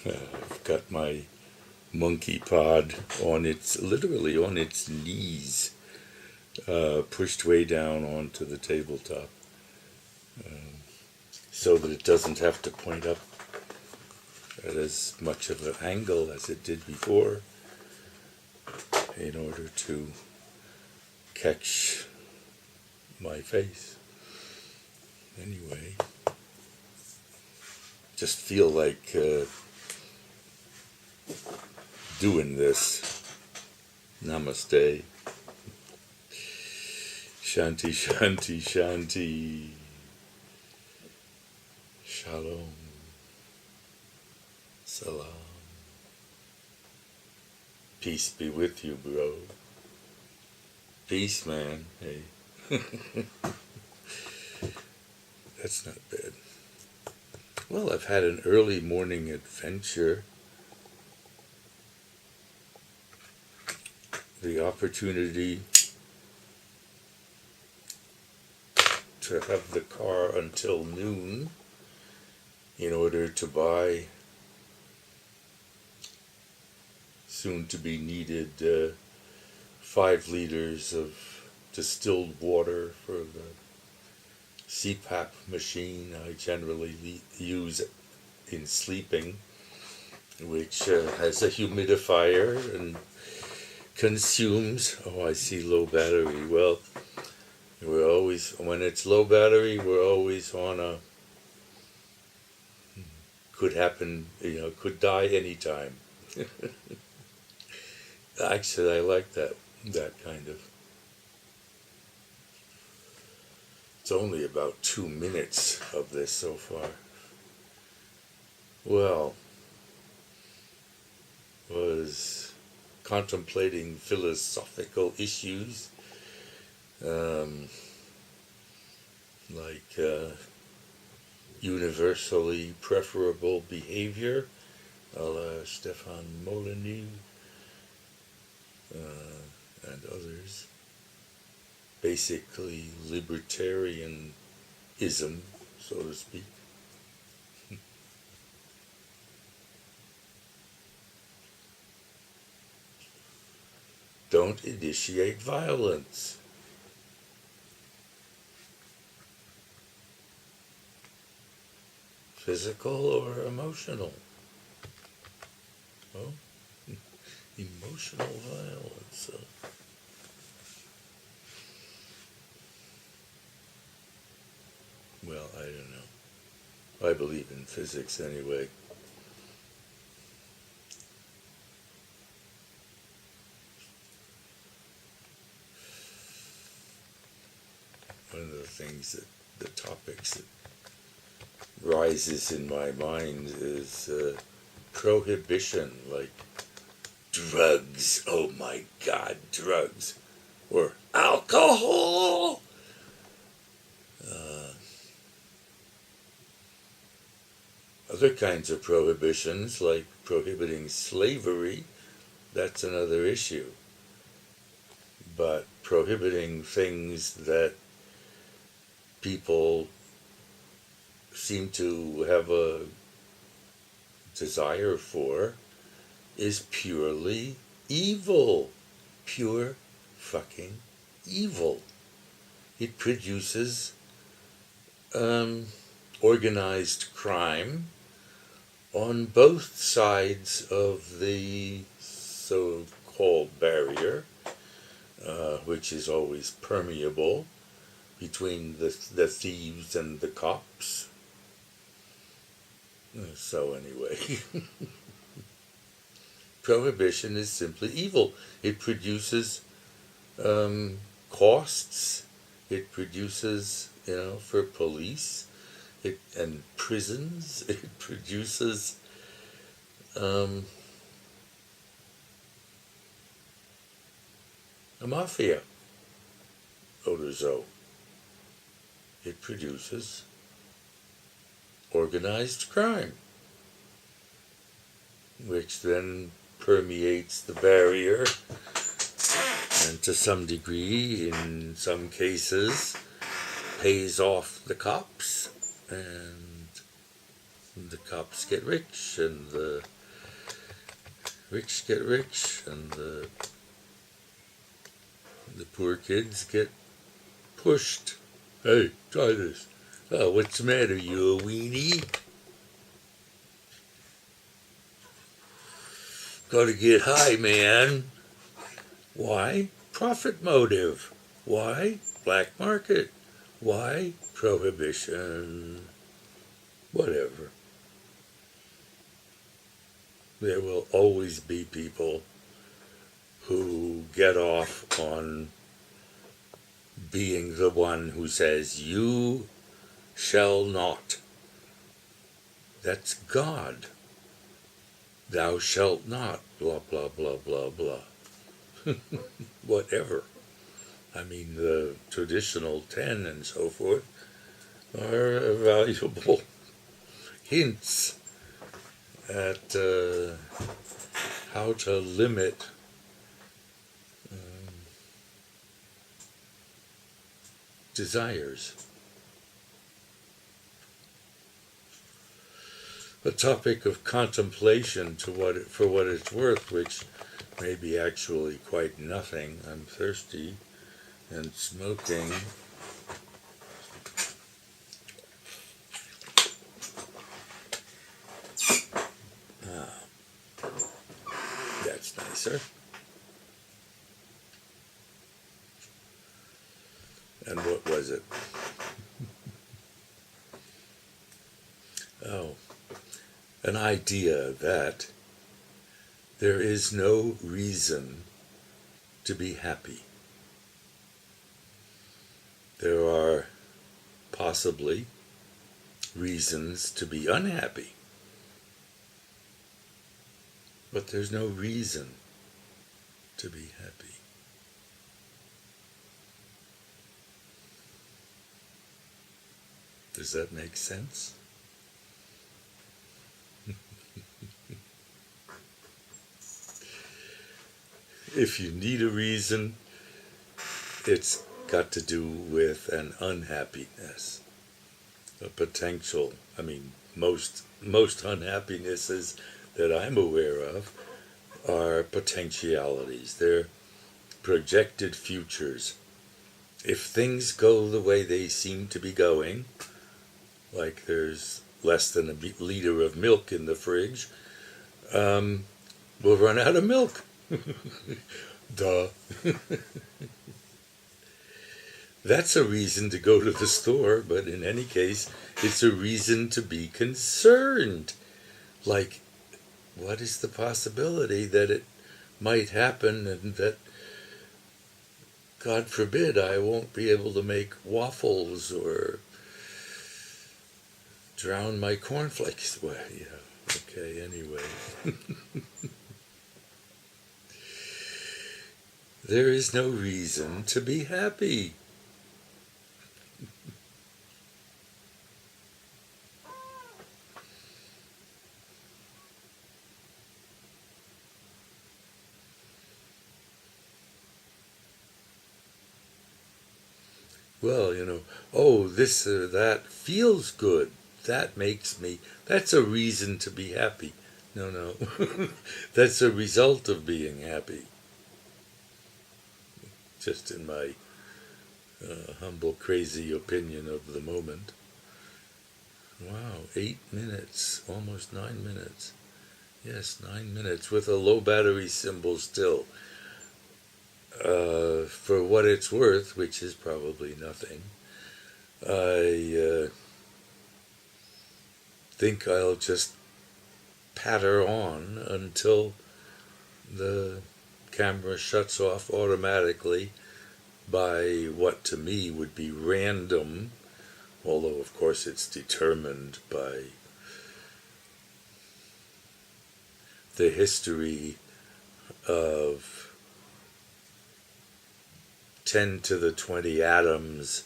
I've got my monkey pod literally on its knees, pushed way down onto the tabletop, so that it doesn't have to point up at as much of an angle as it did before in order to catch my face. Anyway, just feel like doing this. Namaste. Shanti, shanti, shanti. Shalom. Salam. Peace be with you, bro. Peace, man. Hey. That's not bad. Well, I've had an early morning adventure. The opportunity to have the car until noon in order to buy soon to be needed 5 liters of distilled water for the CPAP machine I generally use in sleeping, which has a humidifier and consumes. Oh, I see low battery. Well, we're always, when it's low battery, we're always on a, could happen, could die anytime. Actually, I like that kind of. It's only about 2 minutes of this so far. Well, was contemplating philosophical issues, like universally preferable behavior, a la Stefan Molyneux and others. Basically libertarianism, so to speak. Don't initiate violence. Physical or emotional? Oh, emotional violence. Well, I don't know. I believe in physics anyway. One of the things the topics that rises in my mind is prohibition, like drugs. Oh my God, drugs. Or alcohol. Other kinds of prohibitions, like prohibiting slavery, that's another issue. But prohibiting things that people seem to have a desire for is purely evil. Pure fucking evil. It produces organized crime on both sides of the so-called barrier, which is always permeable between the thieves and the cops. So anyway, prohibition is simply evil. It produces costs. It produces, for police and prisons. It produces a mafia. Odozo. It produces organized crime, which then permeates the barrier and to some degree, in some cases, pays off the cops and the cops get rich, and the rich get rich, and the poor kids get pushed. Hey, try this. Oh, what's the matter? You a weenie? Gotta get high, man. Why? Profit motive. Why? Black market. Why? Prohibition. Whatever. There will always be people who get off on being the one who says, you shall not. That's God. Thou shalt not, blah, blah, blah, blah, blah. Whatever. I mean, the traditional 10 and so forth are valuable hints at how to limit desires. A topic of contemplation for what it's worth, which may be actually quite nothing. I'm thirsty and smoking. That's nicer. And what was it? Oh, an idea that there is no reason to be happy. There are possibly reasons to be unhappy, but there's no reason to be happy. Does that make sense? If you need a reason, it's got to do with an unhappiness, a potential. I mean, most unhappinesses that I'm aware of are potentialities. They're projected futures. If things go the way they seem to be going, like there's less than a liter of milk in the fridge, we'll run out of milk. Duh. That's a reason to go to the store, but in any case, it's a reason to be concerned. Like, what is the possibility that it might happen and that, God forbid, I won't be able to make waffles or drown my cornflakes? Well, yeah, okay, anyway. There is no reason to be happy. Well, oh, this or that feels good. That makes me, that's a reason to be happy. No. That's a result of being happy. Just in my humble, crazy opinion of the moment. Wow, 8 minutes, almost 9 minutes. Yes, 9 minutes with a low battery symbol still. For what it's worth, which is probably nothing, I think I'll just patter on until the camera shuts off automatically by what to me would be random, although of course it's determined by the history of 10 to the 20 atoms,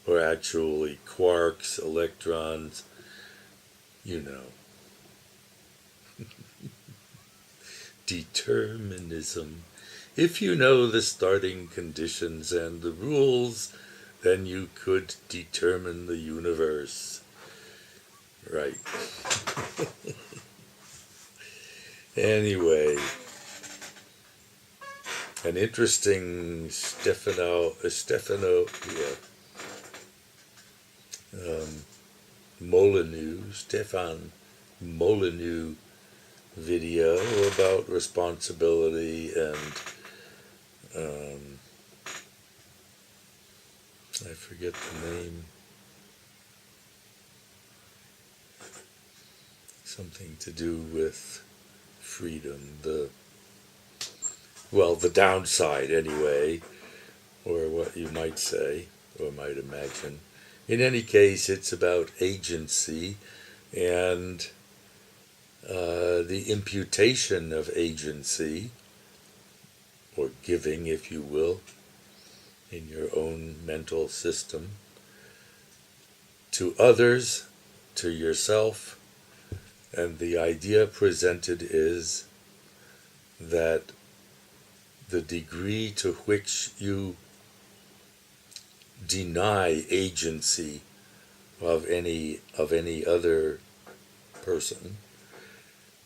or actually quarks, electrons, Determinism. If you know the starting conditions and the rules, then you could determine the universe. Right. Anyway, an interesting Stefan Molyneux video about responsibility and I forget the name. Something to do with freedom. The downside anyway, or what you might say, or might imagine. In any case, it's about agency and the imputation of agency, or giving, if you will, in your own mental system, to others, to yourself, and the idea presented is that the degree to which you deny agency of any other person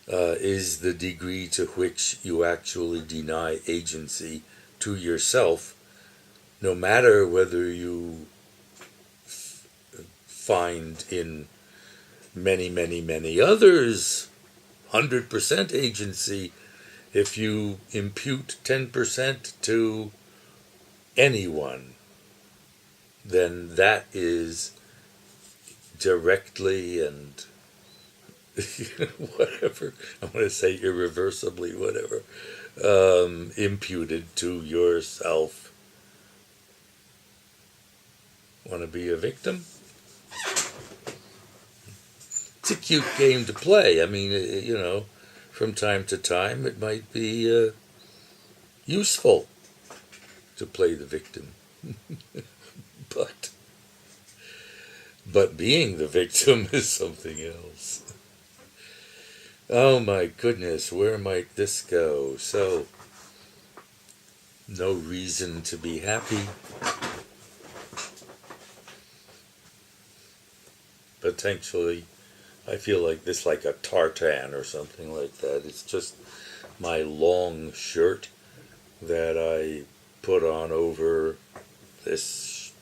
is the degree to which you actually deny agency to yourself, no matter whether you find in many others 100% agency. If you impute 10% to anyone, then that is directly and whatever, I want to say irreversibly, whatever, imputed to yourself. Want to be a victim? It's a cute game to play. I mean, from time to time it might be useful to play the victim. But being the victim is something else. Oh my goodness, where might this go? So, no reason to be happy. Potentially, I feel like this like a tartan or something like that. It's just my long shirt that I put on over this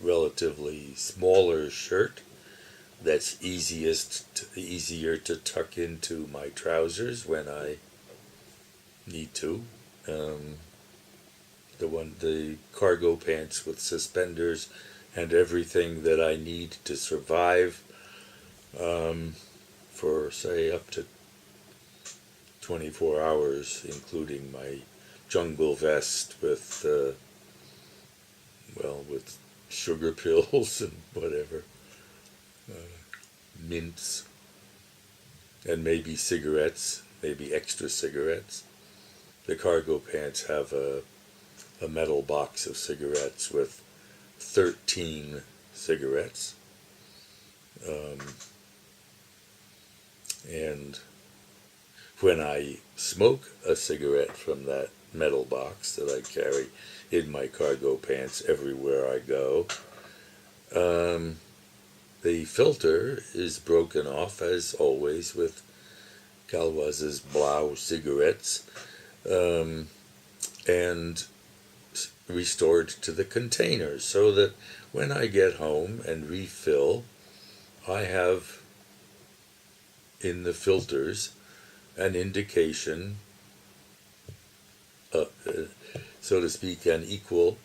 relatively smaller shirt that's easier to tuck into my trousers when I need to. The cargo pants with suspenders and everything that I need to survive for, say, up to 24 hours, including my jungle vest with sugar pills and whatever, mints, and maybe cigarettes, maybe extra cigarettes. The cargo pants have a metal box of cigarettes with 13 cigarettes. And when I smoke a cigarette from that metal box that I carry in my cargo pants everywhere I go, the filter is broken off, as always, with Galois's Blau cigarettes, and restored to the containers, so that when I get home and refill, I have in the filters an indication, so to speak, an equal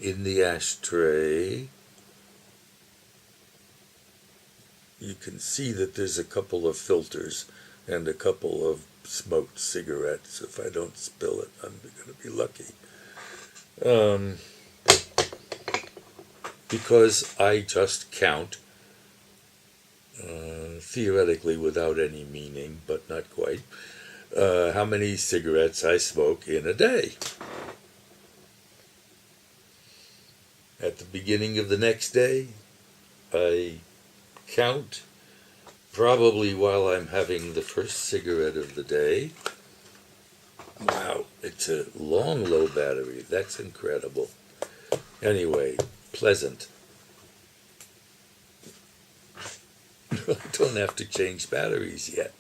in the ashtray. You can see that there's a couple of filters and a couple of smoked cigarettes. If I don't spill it, I'm going to be lucky. Because I just count, theoretically without any meaning, but not quite, how many cigarettes I smoke in a day. At the beginning of the next day, I count, probably while I'm having the first cigarette of the day, Wow, it's a long low battery. That's incredible. Anyway, pleasant. I don't have to change batteries yet.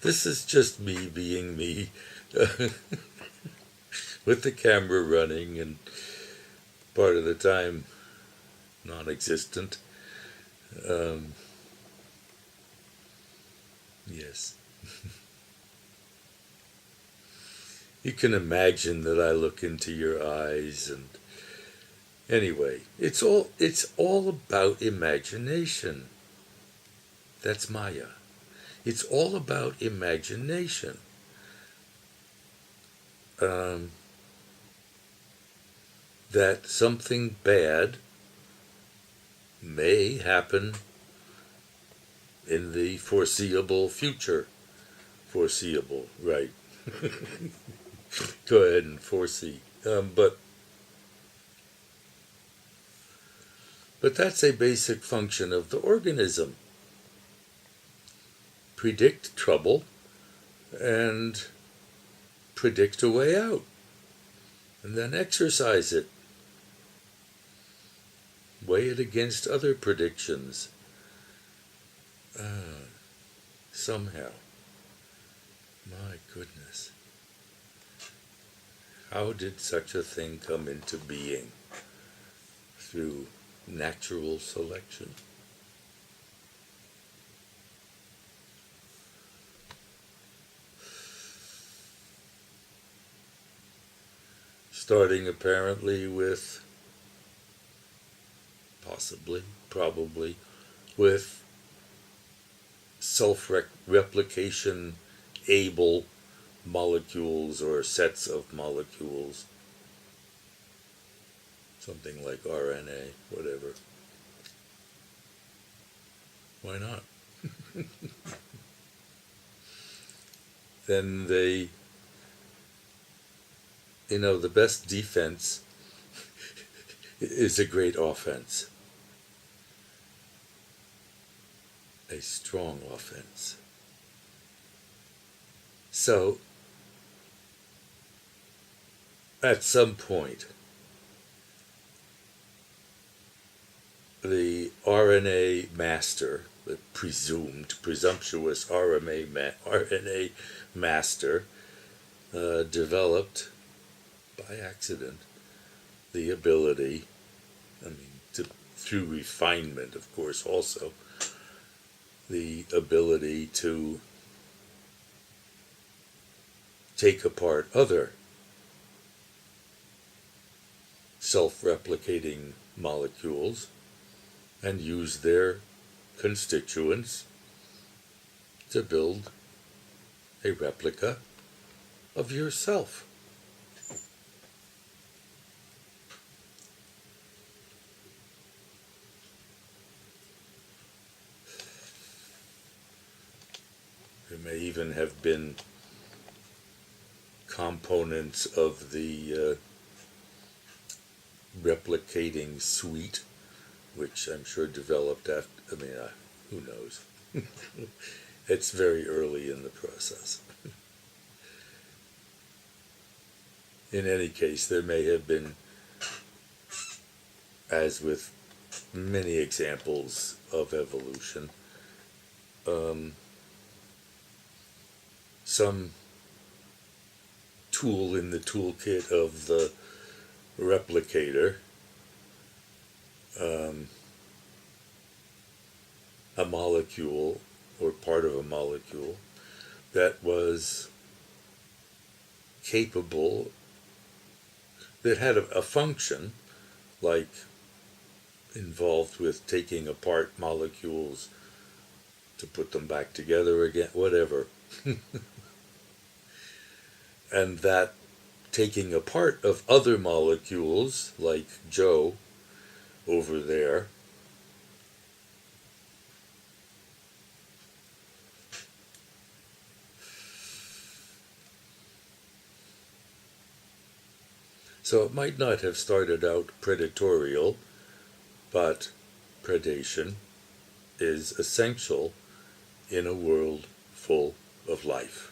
This is just me being me, with the camera running and part of the time non-existent. Um, yes. You can imagine that I look into your eyes, and anyway, it's all about imagination. That's Maya. It's all about imagination. Um, that something bad may happen in the foreseeable future. Foreseeable, right. Go ahead and foresee. But that's a basic function of the organism. Predict trouble and predict a way out. And then exercise it. Weigh it against other predictions. Somehow. My goodness. How did such a thing come into being? Through natural selection. Starting apparently with, possibly, probably, with self-replication able molecules or sets of molecules, something like RNA, whatever. Why not? Then the best defense is a great offense, a strong offense. So, at some point, the RNA master, the presumptuous RNA master, developed by accident the ability, through refinement, of course, also, the ability to take apart other self-replicating molecules and use their constituents to build a replica of yourself. There may even have been components of the replicating suite, which I'm sure developed after, who knows? It's very early in the process. In any case, there may have been, as with many examples of evolution, some tool in the toolkit of the replicator, a molecule or part of a molecule that was capable, that had a function, like involved with taking apart molecules to put them back together again, whatever. And that taking apart of other molecules, like Joe over there, So it might not have started out predatorial, but predation is essential in a world full of life,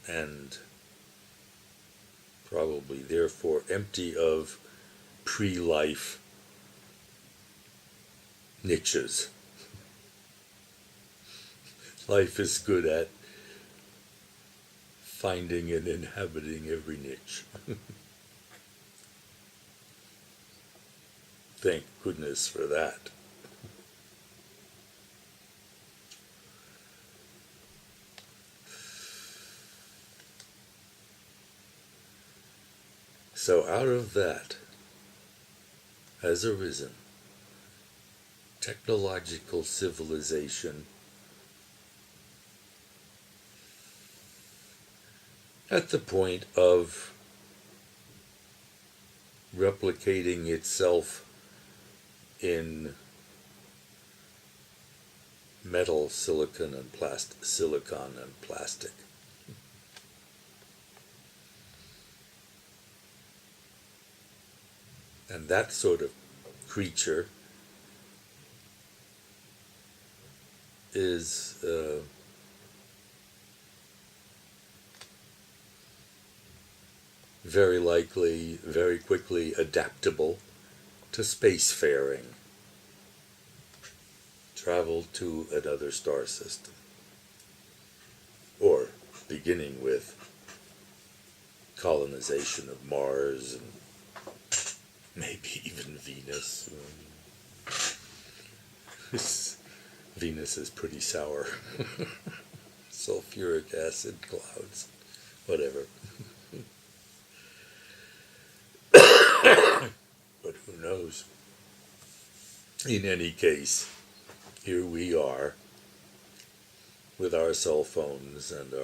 and probably therefore empty of pre-life niches. Life is good at finding and inhabiting every niche. Thank goodness for that. So out of that has arisen technological civilization at the point of replicating itself in metal, silicon, and plastic. And that sort of creature is very likely, very quickly adaptable to spacefaring. Travel to another star system. Or beginning with colonization of Mars and maybe even Venus. Venus is pretty sour. Sulfuric acid clouds. Whatever. But who knows? In any case, here we are with our cell phones and our